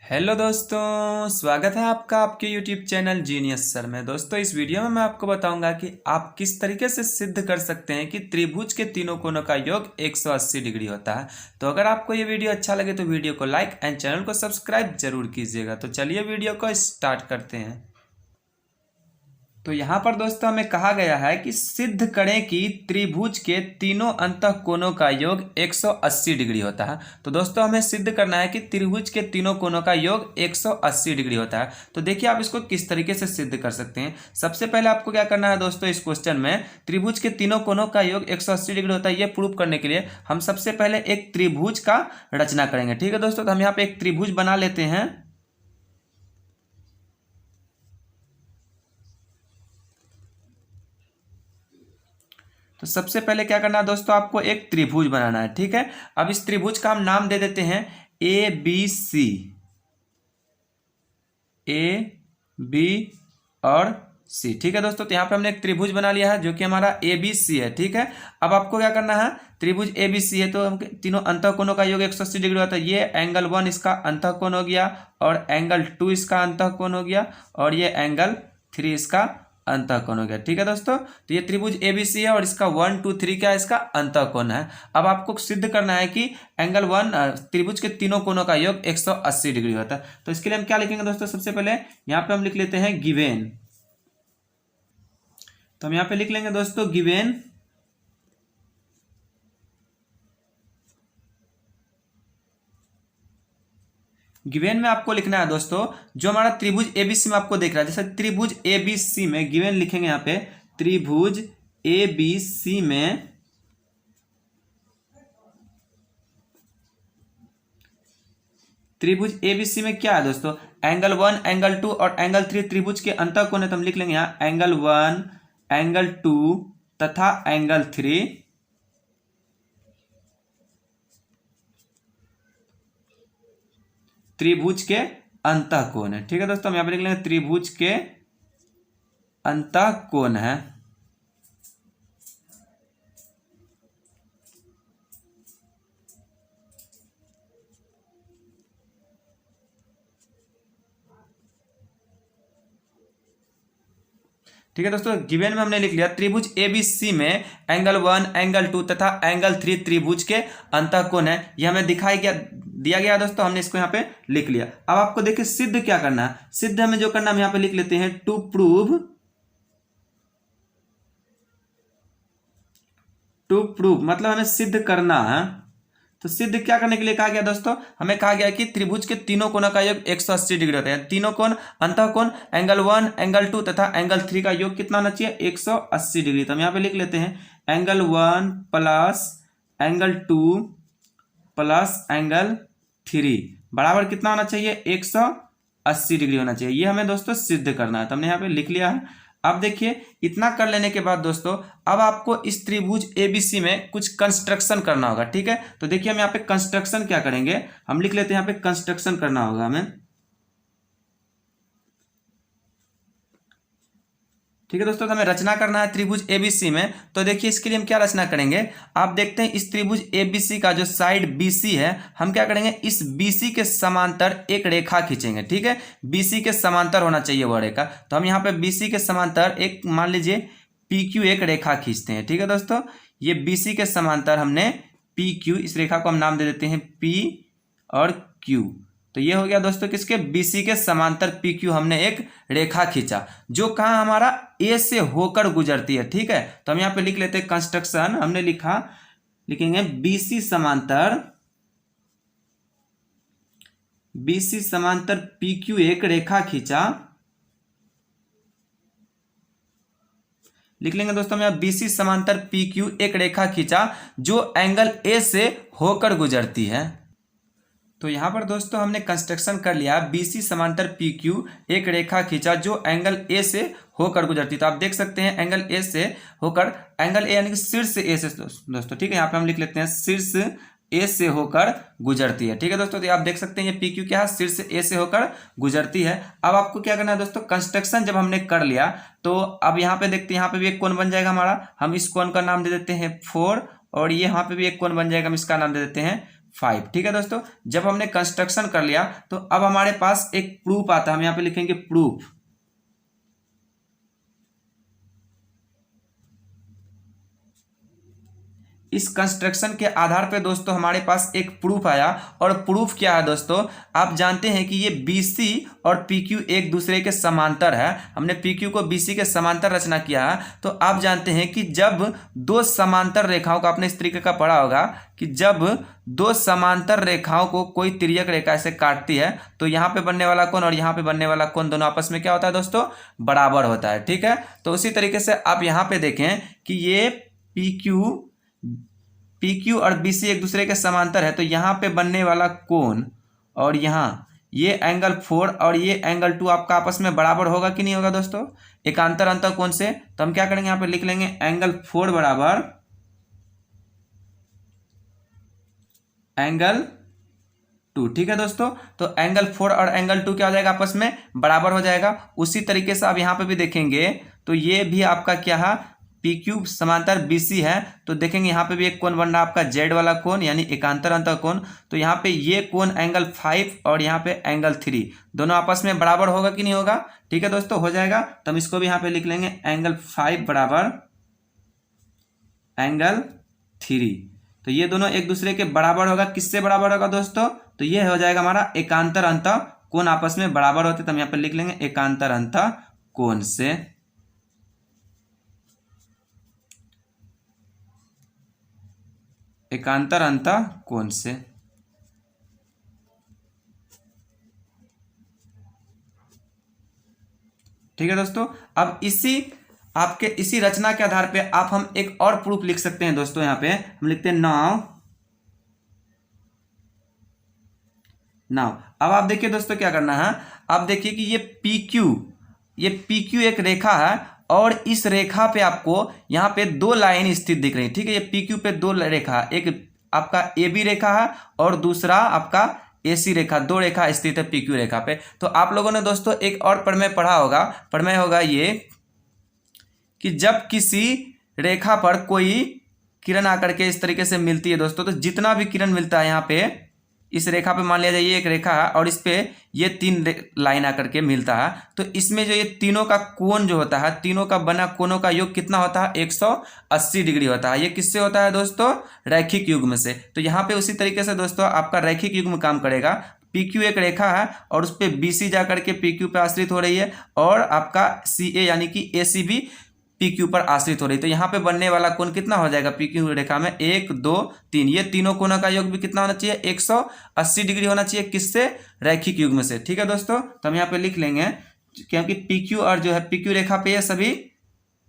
Hello दोस्तों, स्वागत है आपका आपके यूट्यूब चैनल जीनियस सर में। दोस्तों, इस वीडियो में मैं आपको बताऊंगा कि आप किस तरीके से सिद्ध कर सकते हैं कि त्रिभुज के तीनों कोनों का योग 180 डिग्री होता है। तो अगर आपको ये वीडियो अच्छा लगे तो वीडियो को लाइक एंड चैनल को सब्सक्राइब जरूर कीजिएगा। तो चलिए वीडियो को स्टार्ट करते हैं। तो यहाँ पर दोस्तों हमें कहा गया है कि सिद्ध करें कि त्रिभुज के तीनों अंतःकोणों का योग 180 डिग्री होता है। तो दोस्तों हमें सिद्ध करना है कि त्रिभुज के तीनों कोणों का योग 180 डिग्री होता है। तो देखिए आप इसको किस तरीके से सिद्ध कर सकते हैं। सबसे पहले आपको क्या करना है दोस्तों, इस क्वेश्चन में त्रिभुज के तीनों कोणों का योग 180 डिग्री होता है ये प्रूव करने के लिए हम सबसे पहले एक त्रिभुज का रचना करेंगे। ठीक है दोस्तों, तो हम यहाँ पे एक त्रिभुज बना लेते हैं। तो सबसे पहले क्या करना है दोस्तों, आपको एक त्रिभुज बनाना है। ठीक है, अब इस त्रिभुज का हम नाम दे देते हैं A B C. A B और सी। ठीक है दोस्तों, तो यहाँ पे हमने एक त्रिभुज बना लिया है जो कि हमारा ए बी सी है। ठीक है, अब आपको क्या करना है, त्रिभुज ए बी सी है तो हम तीनों अंतःकोणों का योग 180 डिग्री होता है। ये एंगल 1 इसका अंतःकोण हो गया, और एंगल 2 इसका अंतःकोण हो गया, और ये एंगल 3 इसका अंतःकोण हो गया। ठीक है दोस्तों, तो ये त्रिभुज एबीसी है और इसका 1 2 3 क्या है, इसका अंतःकोण है। अब आपको सिद्ध करना है कि एंगल 1 त्रिभुज के तीनों कोणों का योग 180 डिग्री होता है। तो इसके लिए हम क्या लिखेंगे दोस्तों, सबसे पहले यहाँ पे हम लिख लेते हैं गिवेन। तो हम यहाँ पे लिख लेंगे दोस्तों गिवेन गिवेन में आपको लिखना है दोस्तों जो हमारा त्रिभुज एबीसी में आपको देख रहा है, जैसे त्रिभुज एबीसी में गिवेन लिखेंगे यहाँ पे त्रिभुज एबीसी में क्या है दोस्तों, एंगल 1 एंगल 2 और एंगल 3 त्रिभुज के अंतःकोण है। तो हम लिख लेंगे यहाँ एंगल 1 एंगल 2 तथा एंगल 3 त्रिभुज के अंतःकोण है। ठीक है दोस्तों, हम यहाँ पे लिख लेंगे त्रिभुज के अंतःकोण है। ठीक है दोस्तों, गिवन में हमने लिख लिया त्रिभुज एबीसी में एंगल 1 एंगल 2 तथा एंगल 3 त्रिभुज के अंतःकोण है। यह हमें दिया गया दोस्तों, हमने इसको यहाँ पे लिख लिया। अब आपको देखिए सिद्ध क्या करना है। सिद्ध हमें जो करना है हम यहाँ पे लिख लेते हैं टू प्रूव मतलब हमें सिद्ध करना है। तो सिद्ध क्या करने के लिए कहा गया दोस्तों, हमें कहा गया कि त्रिभुज के तीनों कोणों का योग 180 डिग्री होता है। तीनों कोण अंतःकोण एंगल 1 एंगल 2 तथा एंगल 3 का योग कितना होना चाहिए, 180 डिग्री। तो हम यहाँ पे लिख लेते हैं angle 1 plus angle 2 plus angle 3 बराबर कितना होना चाहिए, 180 डिग्री होना चाहिए। ये हमें दोस्तों सिद्ध करना है। तो हमने यहाँ पे लिख लिया है। अब देखिए इतना कर लेने के बाद दोस्तों अब आपको इस त्रिभुज एबीसी में कुछ कंस्ट्रक्शन करना होगा। ठीक है, तो देखिए हम यहाँ पे कंस्ट्रक्शन क्या करेंगे, हम लिख लेते हैं यहाँ पे कंस्ट्रक्शन करना होगा हमें। ठीक है दोस्तों, तो हमें रचना करना है त्रिभुज एबीसी में। तो देखिए इसके लिए हम क्या रचना करेंगे, आप देखते हैं इस त्रिभुज एबीसी का जो साइड बीसी है, हम क्या करेंगे इस बीसी के समांतर एक रेखा खींचेंगे। ठीक है, बीसी के समांतर होना चाहिए वह रेखा। तो हम यहाँ पे बीसी के समांतर एक मान लीजिए पीक्यू एक रेखा खींचते हैं। ठीक है दोस्तों, ये बीसी के समांतर हमने पीक्यू, इस रेखा को हम नाम दे देते हैं पी और क्यू। तो ये हो गया दोस्तों किसके, बीसी के समांतर पीक्यू हमने एक रेखा खींचा जो कहाँ हमारा ए से होकर गुजरती है। ठीक है, तो हम यहाँ पे लिख लेते हैं कंस्ट्रक्शन, हमने लिखेंगे बीसी समांतर पीक्यू एक रेखा खींचा। लिख लेंगे दोस्तों हम यहाँ बीसी समांतर पीक्यू एक रेखा खींचा जो एंगल ए से होकर गुजरती है। तो यहाँ पर दोस्तों हमने कंस्ट्रक्शन कर लिया, बीसी समांतर पीक्यू एक रेखा खींचा जो एंगल ए से होकर गुजरती। तो आप देख सकते हैं एंगल ए से होकर, एंगल ए यानी कि शीर्ष ए से दोस्तों। ठीक है, यहाँ पे हम लिख लेते हैं शीर्ष ए से होकर गुजरती है। ठीक है दोस्तों, तो आप देख सकते हैं ये पीक्यू क्या है, शीर्ष ए से होकर गुजरती है। अब आपको क्या करना है दोस्तों, कंस्ट्रक्शन जब हमने कर लिया तो अब यहाँ पे देखते हैं यहाँ पे भी एक कोण बन जाएगा हमारा। हम इस कोण का नाम दे देते हैं 4 और ये यहाँ पे भी एक कोण बन जाएगा, हम इसका नाम दे देते हैं 5। ठीक है दोस्तों, जब हमने कंस्ट्रक्शन कर लिया तो अब हमारे पास एक प्रूफ आता है, हम यहाँ पे लिखेंगे प्रूफ। इस कंस्ट्रक्शन के आधार पे दोस्तों हमारे पास एक प्रूफ आया, और प्रूफ क्या है दोस्तों, आप जानते हैं कि ये BC और PQ एक दूसरे के समांतर है। हमने PQ को BC के समांतर रचना किया है, तो आप जानते हैं कि जब दो समांतर रेखाओं का, आपने इस तरीके का पढ़ा होगा कि जब दो समांतर रेखाओं को कोई तिर्यक रेखा ऐसे काटती है तो यहाँ पे बनने वाला कोण और यहाँ पे बनने वाला कोण दोनों आपस में क्या होता है दोस्तों, बराबर होता है। ठीक है, तो उसी तरीके से आप यहाँ पे देखें कि ये PQ और BC एक दूसरे के समांतर है, तो यहाँ पे बनने वाला कोण और यहाँ ये एंगल 4 और ये एंगल 2 आपका आपस में बराबर होगा कि नहीं होगा दोस्तों, एकांतर अंतर कोण से। तो हम क्या करेंगे, यहाँ पे लिख लेंगे एंगल 4 बराबर एंगल 2। ठीक है दोस्तों, तो एंगल 4 और एंगल 2 क्या हो जाएगा, आपस में बराबर हो जाएगा। उसी तरीके से आप यहाँ पे भी देखेंगे तो ये भी आपका क्या है, PQ समांतर BC है, तो देखेंगे यहाँ पे भी एक कोण बन रहा है आपका Z वाला कोण, यानी एकांतर अंतर कोण। तो यहाँ पे ये कोण एंगल 5 और यहाँ पे एंगल 3 दोनों आपस में बराबर होगा कि नहीं होगा। ठीक है दोस्तों, हो जाएगा। तो हम इसको भी यहाँ पे लिख लेंगे एंगल 5 बराबर एंगल 3। तो ये दोनों एक दूसरे के बराबर होगा, किससे बराबर होगा दोस्तों, तो ये हो जाएगा हमारा एकांतर अंतर कोण आपस में बराबर होते, तो हम यहाँ पे लिख लेंगे एकांतर अंतर कोण से। एकांतर अंतर कोण से। ठीक है दोस्तों, अब इसी रचना के आधार पे हम एक और प्रूफ लिख सकते हैं दोस्तों। यहाँ पे हम लिखते हैं नाउ। अब आप देखिए दोस्तों क्या करना है, आप देखिए कि ये PQ एक रेखा है और इस रेखा पे आपको यहाँ पे दो लाइन स्थित दिख रही है। ठीक है, ये PQ पे दो रेखा, एक आपका AB रेखा है और दूसरा आपका AC रेखा, दो रेखा स्थित है PQ रेखा पे। तो आप लोगों ने दोस्तों एक और प्रमेय पढ़ा होगा, प्रमेय होगा ये कि जब किसी रेखा पर कोई किरण आकर के इस तरीके से मिलती है दोस्तों, तो जितना भी किरण मिलता है यहाँ पे इस रेखा पे, मान लिया जाए ये एक रेखा है और इस पे ये 3 लाइन आकर के मिलता है, तो इसमें जो ये तीनों का कोण जो होता है, तीनों का बना कोणों का योग कितना होता है, 180 डिग्री होता है। ये किससे होता है दोस्तों, रैखिक युग्म से। तो यहाँ पे उसी तरीके से दोस्तों आपका रैखिक युग्म काम करेगा। PQ एक रेखा है और उस पर BC जा करके PQ पे आश्रित हो रही है और आपका CA यानी कि AC भी PQ पर आश्रित हो रही है। तो यहाँ पे बनने वाला कोण कितना हो जाएगा, PQ रेखा में 1 2 3, ये तीनों कोणों का योग भी कितना होना चाहिए, 180 डिग्री होना चाहिए, किससे, रैखिक युग्म से। ठीक है दोस्तों, तो हम यहाँ पे लिख लेंगे क्योंकि PQ और जो है PQ रेखा पे ये सभी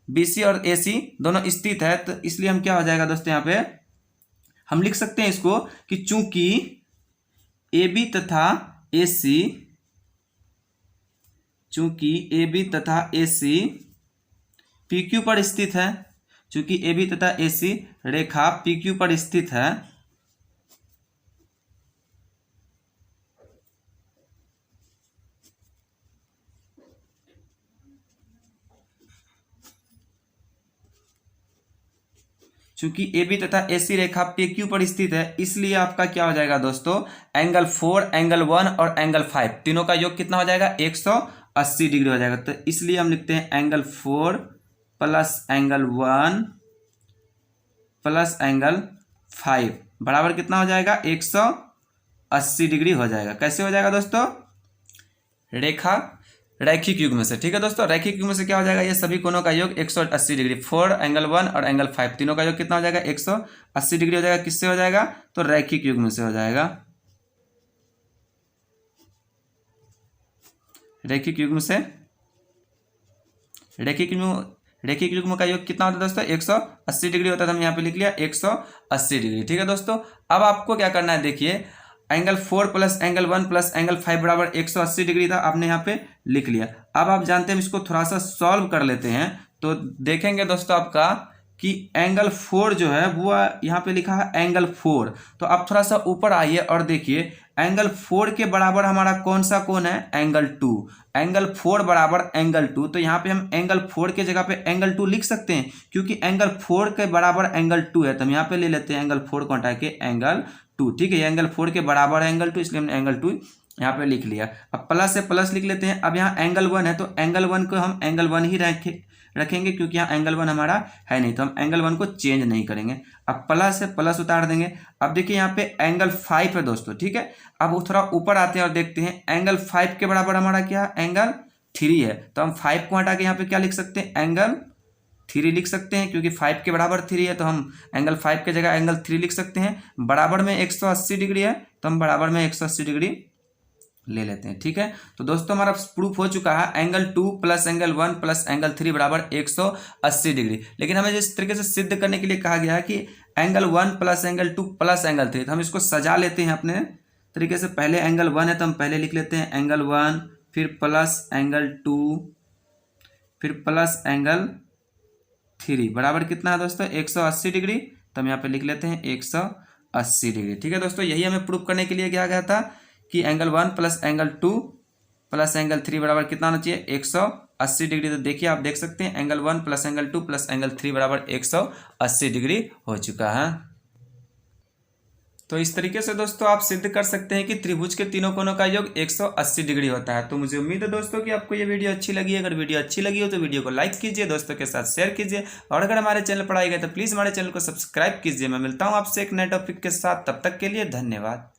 BC और AC दोनों स्थित है, तो इसलिए हम क्या हो जाएगा दोस्तों, यहाँ पे हम लिख सकते हैं इसको कि चूंकि AB तथा AC PQ पर स्थित है, चूंकि AB तथा AC रेखा PQ पर स्थित है, चूंकि AB तथा AC रेखा PQ पर स्थित है, इसलिए आपका क्या हो जाएगा दोस्तों, एंगल 4, एंगल 1 और एंगल 5 तीनों का योग कितना हो जाएगा, 180 डिग्री हो जाएगा। तो इसलिए हम लिखते हैं angle 4 plus angle 1 plus angle 5 बराबर कितना हो जाएगा, 180 डिग्री हो जाएगा। कैसे हो जाएगा दोस्तों, रैखिक युग्म से। ठीक है दोस्तों, रैखिक युग्म से क्या हो जाएगा, ये सभी कोणों का योग 180 डिग्री, 4 एंगल 1 और एंगल 5 तीनों का योग कितना हो जाएगा, 180 डिग्री हो जाएगा। किससे हो जाएगा, तो रैखिक युग्म से हो जाएगा। रैखिक युग्म का योग कितना होता है दोस्तों, 180 डिग्री होता है। हम यहाँ पे लिख लिया 180 डिग्री। ठीक है दोस्तों, अब आपको क्या करना है, देखिए angle 4 plus angle 1 plus angle 5 बराबर 180 डिग्री था, आपने यहाँ पे लिख लिया। अब आप जानते हैं, इसको थोड़ा सा सॉल्व कर लेते हैं तो देखेंगे दोस्तों आपका कि एंगल 4 जो है वो यहाँ पे लिखा है एंगल 4। तो आप थोड़ा सा ऊपर आइए और देखिए एंगल 4 के बराबर हमारा कौन सा कोण है, एंगल 2। एंगल 4 बराबर एंगल 2, तो यहाँ पे हम एंगल 4 के जगह पे एंगल 2 लिख सकते हैं, क्योंकि एंगल 4 के बराबर एंगल 2 है। तो हम यहाँ पे ले लेते हैं एंगल 4 को हटा के एंगल 2, ठीक है। ये एंगल 4 के बराबर है एंगल 2, इसलिए हमने एंगल 2 यहाँ पे लिख लिया। अब प्लस से प्लस लिख लेते हैं। अब यहाँ एंगल 1 है तो एंगल 1 को हम एंगल 1 ही रखेंगे क्योंकि यहाँ एंगल 1 हमारा है नहीं, तो हम एंगल 1 को चेंज नहीं करेंगे। अब प्लस से प्लस उतार देंगे। अब देखिए यहाँ पे एंगल 5 है दोस्तों, ठीक है। अब वो थोड़ा ऊपर आते हैं और देखते हैं एंगल 5 के बराबर हमारा क्या एंगल 3 है, तो हम 5 को हटा के यहाँ पे क्या लिख सकते हैं, एंगल 3 लिख सकते हैं क्योंकि 5 के बराबर 3 है, तो हम एंगल 5 के जगह एंगल 3 लिख सकते हैं। बराबर में 180 डिग्री है तो हम बराबर में 180 डिग्री ले लेते हैं, ठीक है। तो दोस्तों हमारा प्रूफ हो चुका है angle 2 plus angle 1 plus angle 3 बराबर 180 डिग्री। लेकिन हमें जिस तरीके से सिद्ध करने के लिए कहा गया है कि angle 1 plus angle 2 plus angle 3, तो हम इसको सजा लेते हैं अपने तरीके से। पहले एंगल 1 है तो हम पहले लिख लेते हैं एंगल 1, फिर प्लस एंगल 2, फिर प्लस एंगल 3 बराबर कितना है दोस्तों, 180 डिग्री। तो हम यहाँ पे लिख लेते हैं 180 डिग्री, ठीक है दोस्तों। यही हमें प्रूफ करने के लिए क्या गया था कि angle 1 plus angle 2 plus angle 3 बराबर कितना होना चाहिए, 180 डिग्री। तो देखिए आप देख सकते हैं angle 1 plus angle 2 plus angle 3 बराबर 180 डिग्री हो चुका है। तो इस तरीके से दोस्तों आप सिद्ध कर सकते हैं कि त्रिभुज के तीनों कोनों का योग 180 डिग्री होता है। तो मुझे उम्मीद है दोस्तों कि आपको ये वीडियो अच्छी लगी है। अगर वीडियो अच्छी लगी हो तो वीडियो को लाइक कीजिए, दोस्तों के साथ शेयर कीजिए, और अगर हमारे चैनल पर आए गए तो प्लीज़ हमारे चैनल को सब्सक्राइब कीजिए। मैं मिलता हूँ आपसे एक नए टॉपिक के साथ, तब तक के लिए धन्यवाद।